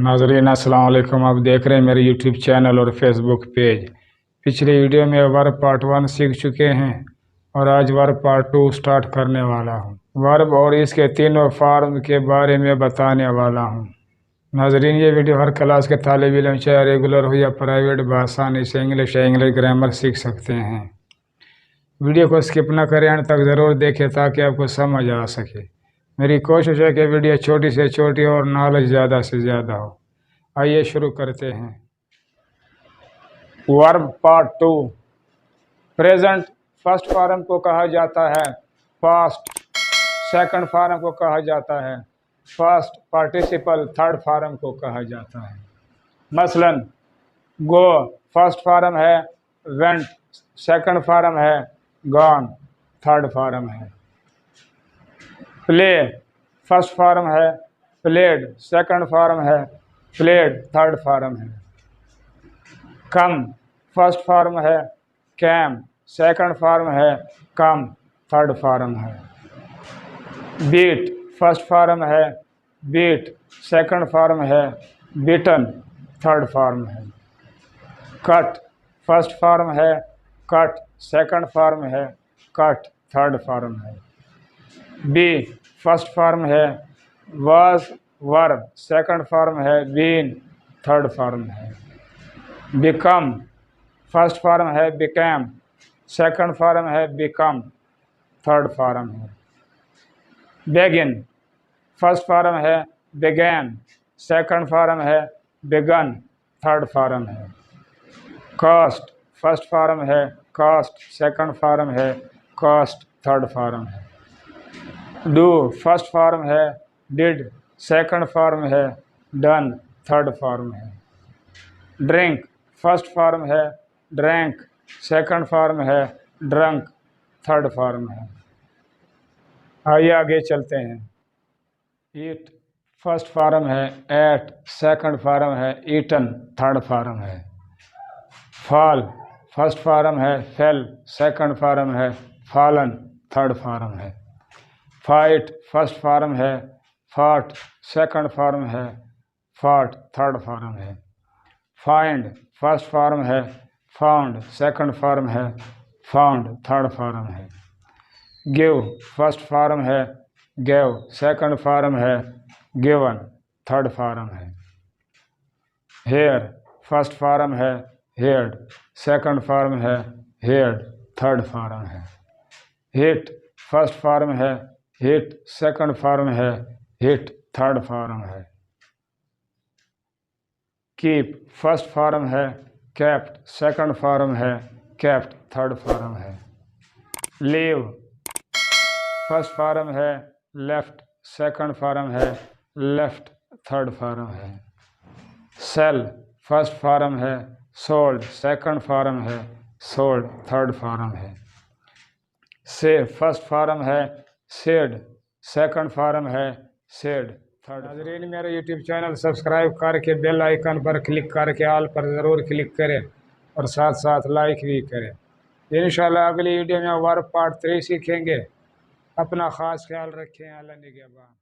नाज़रीन अस्सलाम वालेकुम। आप देख रहे हैं मेरे यूट्यूब चैनल और फेसबुक पेज। पिछले वीडियो में वर्ब पार्ट 1 सीख चुके हैं और आज वर्ब पार्ट 2 स्टार्ट करने वाला हूं। वर्ब और इसके तीनों फॉर्म के बारे में बताने वाला हूं। नाज़रीन ये वीडियो हर क्लास के तालिब इल्म चाहे रेगुलर हो या प्राइवेट आसानी से इंग्लिश या इंग्लिश ग्रामर सीख सकते हैं। वीडियो को स्किप ना करें, अंत तक ज़रूर देखें ताकि आपको समझ आ सके। मेरी कोशिश है कि वीडियो छोटी से छोटी और नॉलेज ज़्यादा से ज़्यादा हो। आइए शुरू करते हैं। Verb part 2। Present first form को कहा जाता है पास्ट, सेकंड फॉर्म को कहा जाता है फर्स्ट पार्टिसिपल, थर्ड फॉर्म को कहा जाता है। मसलन गो फर्स्ट फॉर्म है वेंट, सेकंड फॉर्म है गॉन, थर्ड फॉर्म है। प्ले फर्स्ट फॉर्म है प्लेड, सेकंड फॉर्म है प्लेड, थर्ड फॉर्म है। कम फर्स्ट फॉर्म है कैम, सेकंड फॉर्म है कम, थर्ड फॉर्म है। बीट फर्स्ट फॉर्म है बीट, सेकंड फॉर्म है बीटन, थर्ड फॉर्म है। कट फर्स्ट फॉर्म है कट, सेकंड फॉर्म है कट, थर्ड फॉर्म है। बी फर्स्ट फॉर्म है वाज वर्ब, सेकंड फॉर्म है बीन, थर्ड फॉर्म है। बिकम फर्स्ट फॉर्म है बिकैम, सेकंड फॉर्म है बिकम, थर्ड फॉर्म है। बेगिन फर्स्ट फॉर्म है बिगैन, सेकंड फॉर्म है बिगन, थर्ड फॉर्म है। कॉस्ट फर्स्ट फॉर्म है कॉस्ट, सेकंड फॉर्म है कॉस्ट, थर्ड फॉर्म है। डू फर्स्ट फॉर्म है डिड, सेकंड फॉर्म है डन, थर्ड फॉर्म है। ड्रिंक फर्स्ट फॉर्म है ड्रैंक, सेकंड फॉर्म है ड्रंक, थर्ड फॉर्म है। आइए आगे चलते हैं। ईट फर्स्ट फॉर्म है एट, सेकंड फॉर्म है ईटन, थर्ड फॉर्म है। फॉल फर्स्ट फॉर्म है फेल, सेकंड फॉर्म है फॉलन, थर्ड फॉर्म है। फाइट फर्स्ट फॉर्म है फॉट, सेकंड फॉर्म है फॉट, थर्ड फॉर्म है। फाइंड फर्स्ट फॉर्म है फाउंड, सेकंड फॉर्म है फाउंड, थर्ड फॉर्म है। गिव फर्स्ट फॉर्म है गेव, सेकंड फॉर्म है गिवन, थर्ड फॉर्म है। हेयर फर्स्ट फॉर्म है हेयर्ड, सेकंड फॉर्म है हेयर्ड, थर्ड फॉर्म है। हिट फर्स्ट फॉर्म है हिट, सेकंड फॉर्म है हिट, थर्ड फॉर्म है। कीप फर्स्ट फॉर्म है कैप्ट, सेकंड फॉर्म है कैप्ट, थर्ड फॉर्म है। लीव फर्स्ट फॉर्म है लेफ्ट, सेकंड फॉर्म है लेफ्ट, थर्ड फॉर्म है। सेल फर्स्ट फॉर्म है सोल्ड, सेकंड फॉर्म है सोल्ड, थर्ड फॉर्म है। से फर्स्ट फॉर्म है सेड, सेकंड फॉर्म है सेड, थर्ड। नाज़रीन मेरे यूट्यूब चैनल सब्सक्राइब करके बेल आइकन पर क्लिक करके ऑल पर ज़रूर क्लिक करें और साथ साथ लाइक भी करें। इंशाल्लाह अगली वीडियो में वर्ब पार्ट 3 सीखेंगे। अपना ख़ास ख्याल रखें। अल्लाह निगहबान।